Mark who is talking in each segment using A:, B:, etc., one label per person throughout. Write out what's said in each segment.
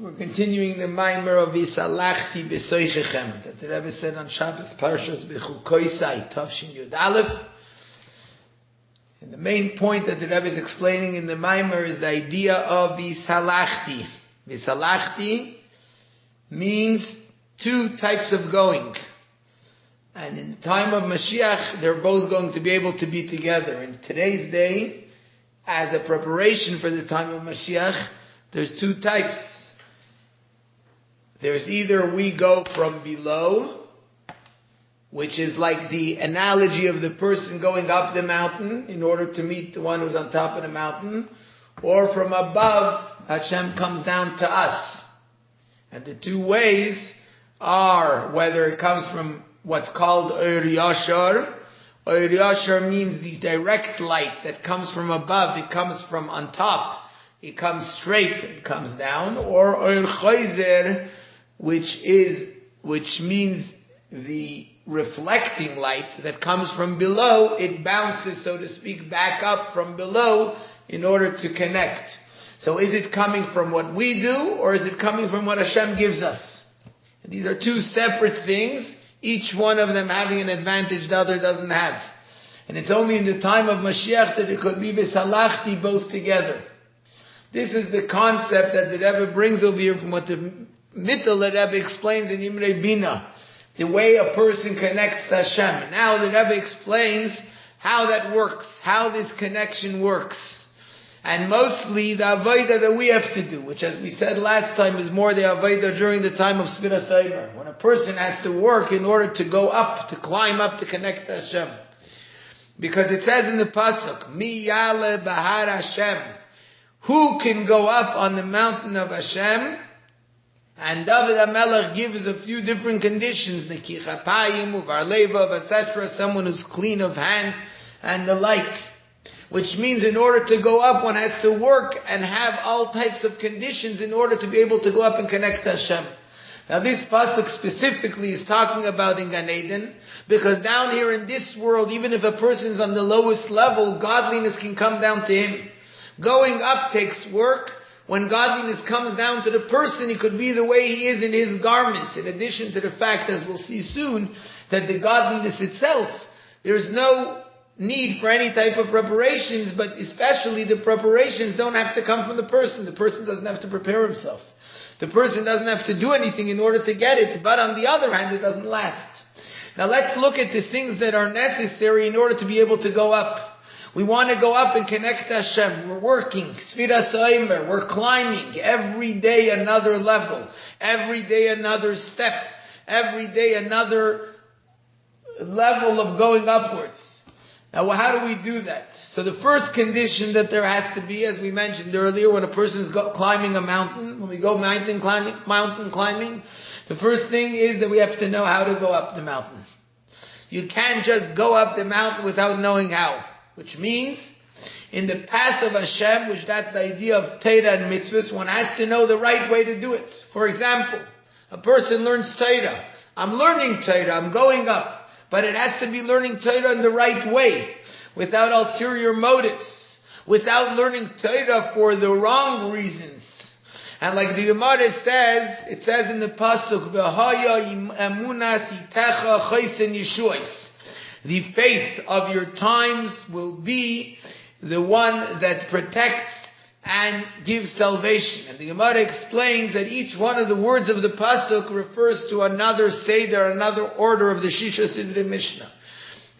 A: We're continuing the Maimer of Vithalchti Betוככם that the Rebbe said on Shabbos Parshas Bechukoisai Tavshin Yud Aleph. And the main point that the Rebbe is explaining in the Maimer is the idea of Vithalchti. Vithalchti means two types of going. And in the time of Mashiach, they're both going to be able to be together. In today's day, as a preparation for the time of Mashiach, there's two types. There's either we go from below, which is like the analogy of the person going up the mountain in order to meet the one who's on top of the mountain, or from above, Hashem comes down to us. And the two ways are whether it comes from what's called Or Yashar. Or Yashar means the direct light that comes from above, it comes from on top. It comes straight, it comes down. Or Or Chayzer, which means the reflecting light that comes from below. It bounces, so to speak, back up from below in order to connect. So is it coming from what we do, or is it coming from what Hashem gives us? And these are two separate things, each one of them having an advantage the other doesn't have. And it's only in the time of Mashiach that it could be Vithalchti both together. This is the concept that the Rebbe brings over here from what the Mittel that Rebbe explains in Imrei Bina, the way a person connects to Hashem. Now the Rebbe explains how that works, how this connection works. And mostly the Avodah that we have to do, which as we said last time is more the Avodah during the time of Sfiras Omer, when a person has to work in order to go up, to climb up, to connect to Hashem. Because it says in the Pasuk, Mi Yale Bahar Hashem, who can go up on the mountain of Hashem? And David HaMelech gives a few different conditions, Nekich Apayim, Uvar Levav, etc., someone who's clean of hands, and the like. Which means in order to go up, one has to work and have all types of conditions in order to be able to go up and connect to Hashem. Now this pasuk specifically is talking about in Gan Eden, because down here in this world, even if a person is on the lowest level, godliness can come down to him. Going up takes work. When godliness comes down to the person, he could be the way he is in his garments, in addition to the fact, as we'll see soon, that the godliness itself, there's no need for any type of preparations, but especially the preparations don't have to come from the person. The person doesn't have to prepare himself. The person doesn't have to do anything in order to get it, but on the other hand, it doesn't last. Now let's look at the things that are necessary in order to be able to go up. We want to go up and connect to Hashem. We're working. Sfiras Omer. We're climbing. Every day another level. Every day another step. Every day another level of going upwards. Now how do we do that? So the first condition that there has to be, as we mentioned earlier, when a person is climbing a mountain, when we go mountain climbing, the first thing is that we have to know how to go up the mountain. You can't just go up the mountain without knowing how. Which means, in the path of Hashem, which that's the idea of Torah and mitzvahs, one has to know the right way to do it. For example, a person learns Torah. I'm learning Torah, I'm going up. But it has to be learning Torah in the right way, without ulterior motives, without learning Torah for the wrong reasons. And like the Gemara says, it says in the Pasuk, V'haya emunas itecha chaysen yeshuos. The faith of your times will be the one that protects and gives salvation. And the Gemara explains that each one of the words of the Pasuk refers to another Seder, another order of the Shisha Sidrei Mishnah.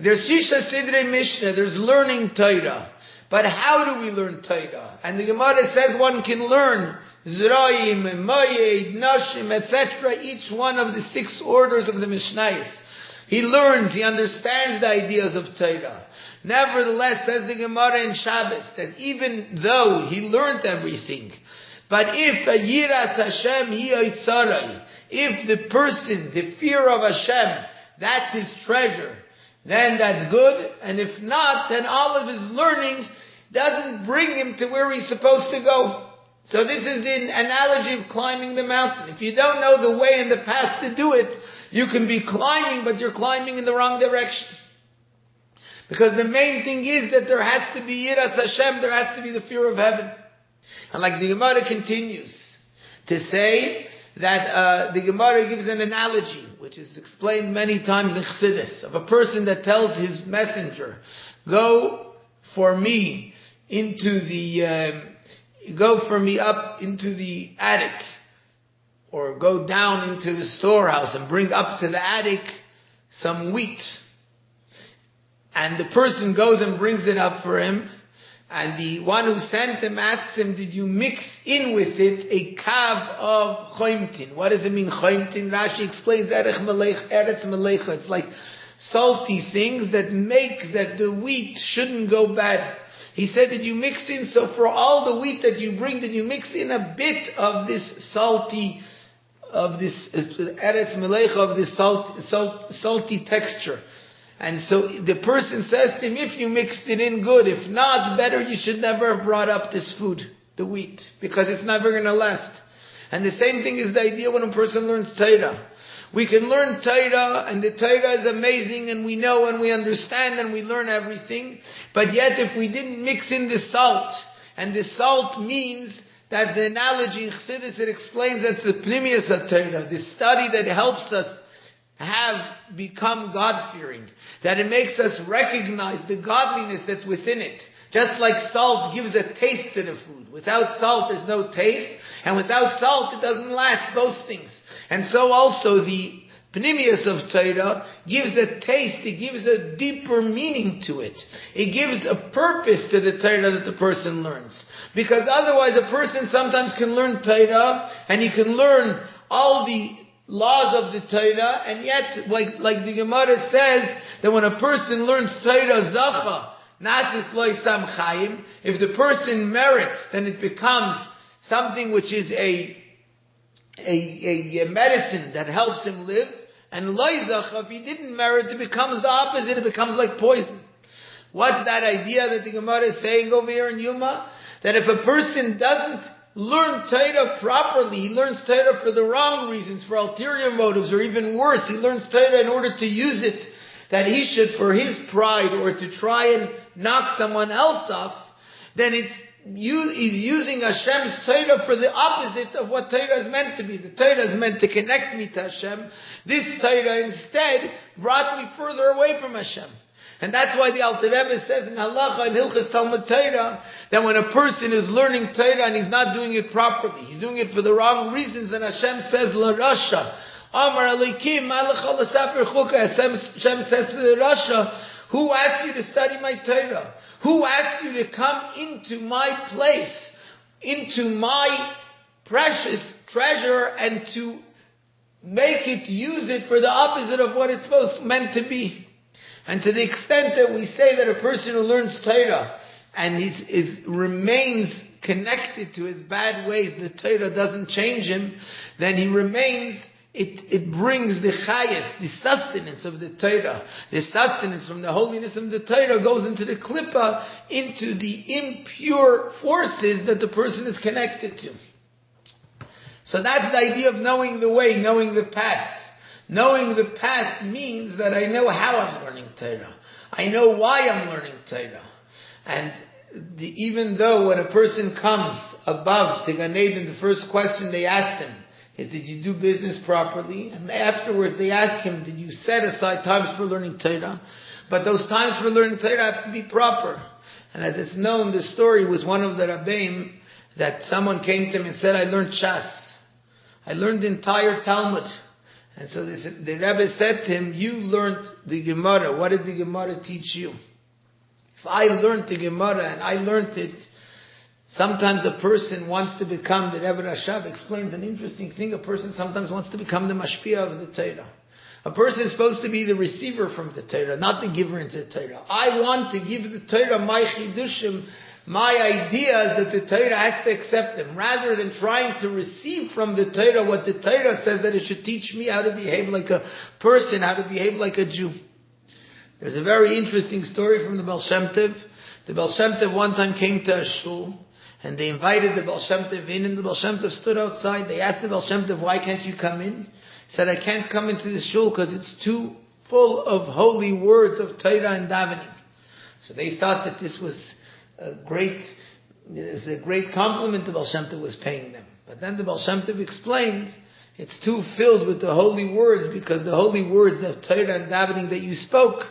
A: There's Shisha Sidrei Mishnah, there's learning Torah. But how do we learn Torah? And the Gemara says one can learn Zra'im, Moyed, Nashim, etc., each one of the 6 orders of the Mishnayos. He learns, he understands the ideas of Torah. Nevertheless, says the Gemara in Shabbos, that even though he learned everything, but if a Yiras Hashem hi oitzarai, if the person, the fear of Hashem, that's his treasure, then that's good. And if not, then all of his learning doesn't bring him to where he's supposed to go. So this is the analogy of climbing the mountain. If you don't know the way and the path to do it, you can be climbing, but you're climbing in the wrong direction. Because the main thing is that there has to be Yiras Hashem, there has to be the fear of heaven. And like the Gemara continues, to say that the Gemara gives an analogy, which is explained many times in Chassidus, of a person that tells his messenger, go for me up into the attic, or go down into the storehouse and bring up to the attic some wheat. And the person goes and brings it up for him, and the one who sent him asks him, did you mix in with it a kav of choimtin? What does it mean, choimtin? Rashi explains, eretz melecha. It's like salty things that make that the wheat shouldn't go bad. He said, did you mix in, so for all the wheat that you bring, did you mix in a bit of this salty, of this eretz melecha, of this salty texture? And so the person says to him, if you mixed it in, good. If not, better, you should never have brought up this food, the wheat, because it's never going to last. And the same thing is the idea when a person learns Torah. We can learn Torah, and the Torah is amazing, and we know and we understand and we learn everything. But yet if we didn't mix in the salt, and the salt means that the analogy in Chassidus, it explains that's the pnimius of Torah, the study that helps us have become God-fearing, that it makes us recognize the godliness that's within it. Just like salt gives a taste to the food. Without salt, there's no taste, and without salt, it doesn't last, both things. And so also the pnimius of Torah gives a taste, it gives a deeper meaning to it. It gives a purpose to the Torah that the person learns. Because otherwise a person sometimes can learn Torah, and he can learn all the laws of the Torah, and yet, like the Gemara says, that when a person learns Torah zacha, nasis lo isam chayim, if the person merits, then it becomes something which is a medicine that helps him live, and lo zacha, if he didn't merit, it becomes the opposite, it becomes like poison. What's that idea that the Gemara is saying over here in Yuma? That if a person doesn't learn Torah properly, he learns Torah for the wrong reasons, for ulterior motives, or even worse, he learns Torah in order to use it, that he should, for his pride, or to try and knock someone else off, then he's using Hashem's Torah for the opposite of what Torah is meant to be. The Torah is meant to connect me to Hashem. This Torah instead brought me further away from Hashem. And that's why the Alter Rebbe says in Halacha and Hilchas Talmud Torah that when a person is learning Torah and he's not doing it properly, he's doing it for the wrong reasons, and Hashem says, La Rasha, Amar Elikim, Malach Safer Chuka, Hashem says to the Rasha, who asked you to study my Torah? Who asked you to come into my place, into my precious treasure, and to use it for the opposite of what it's meant to be? And to the extent that we say that a person who learns Torah and remains connected to his bad ways, the Torah doesn't change him, then he remains, it brings the chayas, the sustenance of the Torah. The sustenance from the holiness of the Torah goes into the klippa, into the impure forces that the person is connected to. So that's the idea of knowing the way, knowing the path. Knowing the path means that I know how I'm learning Torah. I know why I'm learning Torah. And even though when a person comes above to Gan Eden, the first question they asked him is, did you do business properly? And afterwards they ask him, did you set aside times for learning Torah? But those times for learning Torah have to be proper. And as it's known, the story was one of the Rabbeim that someone came to him and said, I learned Shas. I learned the entire Talmud. And so the Rebbe said to him, you learned the Gemara. What did the Gemara teach you? If I learned the Gemara and I learned it, sometimes a person wants to become, the Rebbe Rashab explains an interesting thing, a person sometimes wants to become the mashpia of the Torah. A person is supposed to be the receiver from the Torah, not the giver into the Torah. I want to give the Torah my chidushim, my ideas that the Torah has to accept them, rather than trying to receive from the Torah what the Torah says that it should teach me how to behave like a person, how to behave like a Jew. There's a very interesting story from the Baal Shem Tov. The Baal Shem Tov one time came to a shul, and they invited the Baal Shem Tov in, and the Baal Shem Tov stood outside. They asked the Baal Shem Tov, why can't you come in? He said, I can't come into the shul because it's too full of holy words of Torah and davening. So they thought that this was a great compliment the Baal Shem Tov was paying them. But then the Baal Shem Tov explained, it's too filled with the holy words, because the holy words of Torah and davening that you spoke,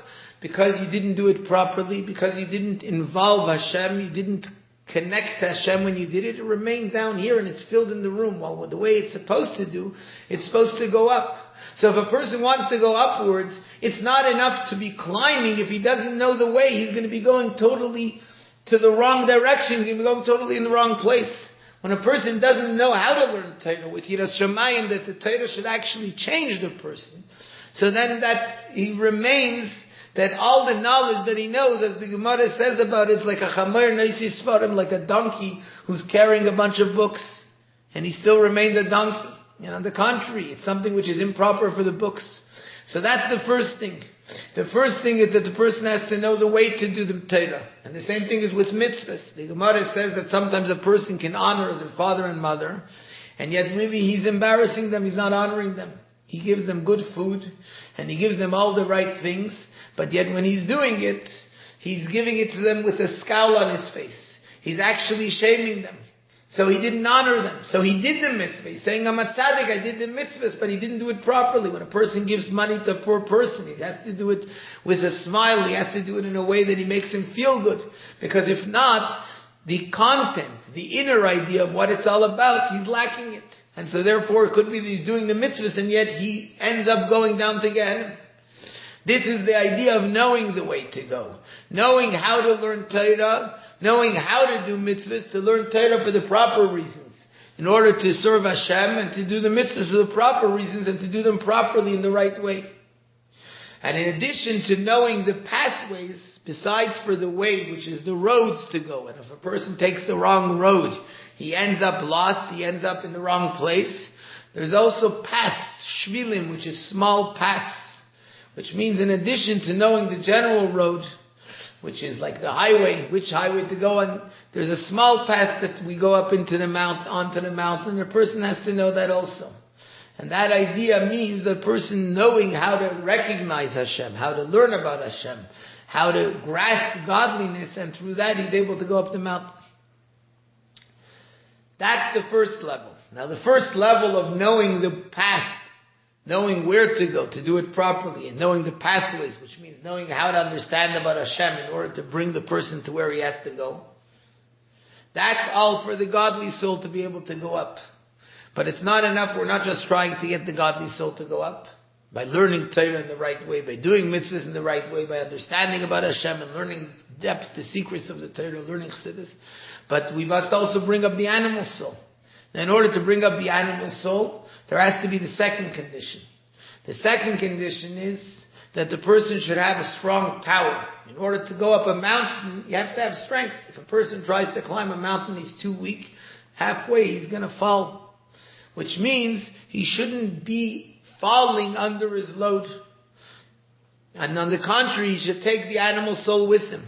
A: because you didn't do it properly, because you didn't involve Hashem, you didn't connect to Hashem when you did it, it remained down here and it's filled in the room. While the way it's supposed to do, it's supposed to go up. So if a person wants to go upwards, it's not enough to be climbing. If he doesn't know the way, he's going to be going totally to the wrong direction. He's going to be going totally in the wrong place. When a person doesn't know how to learn Torah with Yiras Shamayim, that the Torah should actually change the person, so then that he remains, that all the knowledge that he knows, as the Gemara says about it, it's like a chamer noisi sfarim, like a donkey who's carrying a bunch of books, and he still remains a donkey. And on the contrary, it's something which is improper for the books. So that's the first thing. The first thing is that the person has to know the way to do the Torah. And the same thing is with mitzvahs. The Gemara says that sometimes a person can honor their father and mother, and yet really he's embarrassing them, he's not honoring them. He gives them good food, and he gives them all the right things, but yet when he's doing it, he's giving it to them with a scowl on his face. He's actually shaming them. So he didn't honor them. So he did the mitzvah. He's saying, I'm a tzaddik, I did the mitzvahs, but he didn't do it properly. When a person gives money to a poor person, he has to do it with a smile. He has to do it in a way that he makes him feel good. Because if not, the content, the inner idea of what it's all about, he's lacking it. And so therefore it could be that he's doing the mitzvahs and yet he ends up going down to Gehenna. This is the idea of knowing the way to go. Knowing how to learn Torah, knowing how to do mitzvahs, to learn Torah for the proper reasons, in order to serve Hashem and to do the mitzvahs for the proper reasons and to do them properly in the right way. And in addition to knowing the pathways, besides for the way, which is the roads to go, and if a person takes the wrong road, he ends up lost, he ends up in the wrong place. There's also paths, shvilim, which is small paths, which means in addition to knowing the general road, which is like the highway, which highway to go on, there's a small path that we go up into the mount, onto the mountain. A person has to know that also. And that idea means the person knowing how to recognize Hashem, how to learn about Hashem, how to grasp godliness, and through that he's able to go up the mountain. That's the first level. Now the first level of knowing the path, knowing where to go to do it properly, and knowing the pathways, which means knowing how to understand about Hashem in order to bring the person to where he has to go. That's all for the godly soul to be able to go up. But it's not enough. We're not just trying to get the godly soul to go up by learning Torah in the right way, by doing mitzvahs in the right way, by understanding about Hashem and learning depth, the secrets of the Torah, learning chassidus. But we must also bring up the animal soul. Now, in order to bring up the animal soul, there has to be the second condition. The second condition is that the person should have a strong power. In order to go up a mountain, you have to have strength. If a person tries to climb a mountain, he's too weak. Halfway, he's going to fall. Which means he shouldn't be falling under his load. And on the contrary, he should take the animal soul with him.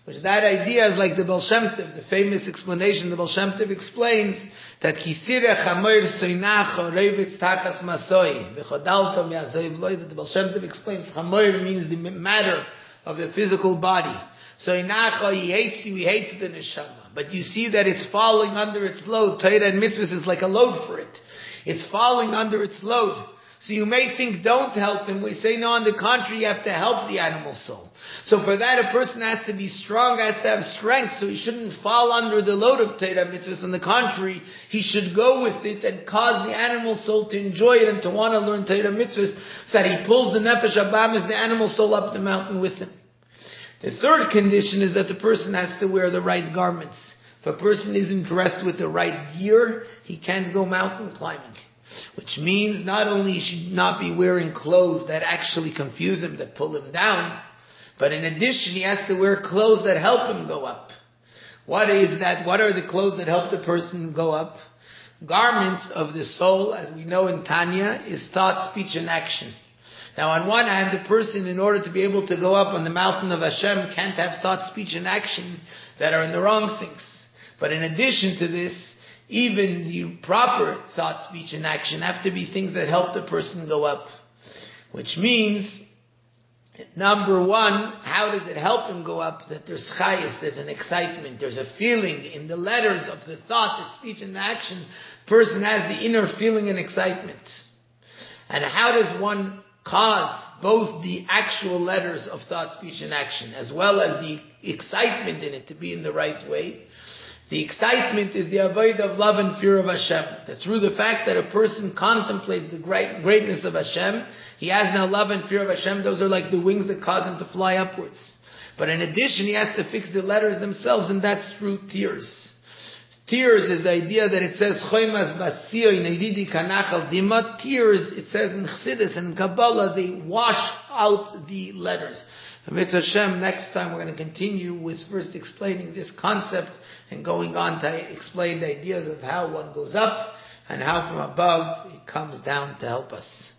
A: Which that idea is like the Baal Shem Tov, the famous explanation. The Baal Shem Tov explains that kisire chamoir soinacho revetz tachas masoi v'chodalto me'azoi v'loi. That the Baal Shem Tov explains chamoir means the matter of the physical body. Soinacho, he hates you, he hates the neshama. But you see that it's falling under its load. Torah and mitzvahs is like a load for it. It's falling under its load. So you may think, don't help him. We say, no, on the contrary, you have to help the animal soul. So for that, a person has to be strong, has to have strength, so he shouldn't fall under the load of Torah mitzvahs. On the contrary, he should go with it and cause the animal soul to enjoy it and to want to learn Torah mitzvahs, so that he pulls the nefesh abamis, the animal soul, up the mountain with him. The third condition is that the person has to wear the right garments. If a person isn't dressed with the right gear, he can't go mountain climbing. Which means not only he should not be wearing clothes that actually confuse him, that pull him down, but in addition he has to wear clothes that help him go up. What is that? What are the clothes that help the person go up? Garments of the soul, as we know in Tanya, is thought, speech, and action. Now on one hand, the person, in order to be able to go up on the mountain of Hashem, can't have thought, speech, and action that are in the wrong things. But in addition to this, even the proper thought, speech, and action have to be things that help the person go up. Which means Number one, how does it help him go up? That there's chayis, there's an excitement, there's a feeling in the letters of the thought, the speech, and the action. Person has the inner feeling and excitement. And how does one cause both the actual letters of thought, speech, and action, as well as the excitement in it to be in the right way? The excitement is the avodah of love and fear of Hashem. That through the fact that a person contemplates the greatness of Hashem, he has now love and fear of Hashem. Those are like the wings that cause him to fly upwards. But in addition, he has to fix the letters themselves, and that's through tears. Tears is the idea that it says, Choymas basiyo inedidi kanachal dima. Tears, it says in Chassidus and in Kabbalah, they wash out the letters. And Mitzvah Hashem, next time we're going to continue with first explaining this concept and going on to explain the ideas of how one goes up and how from above it comes down to help us.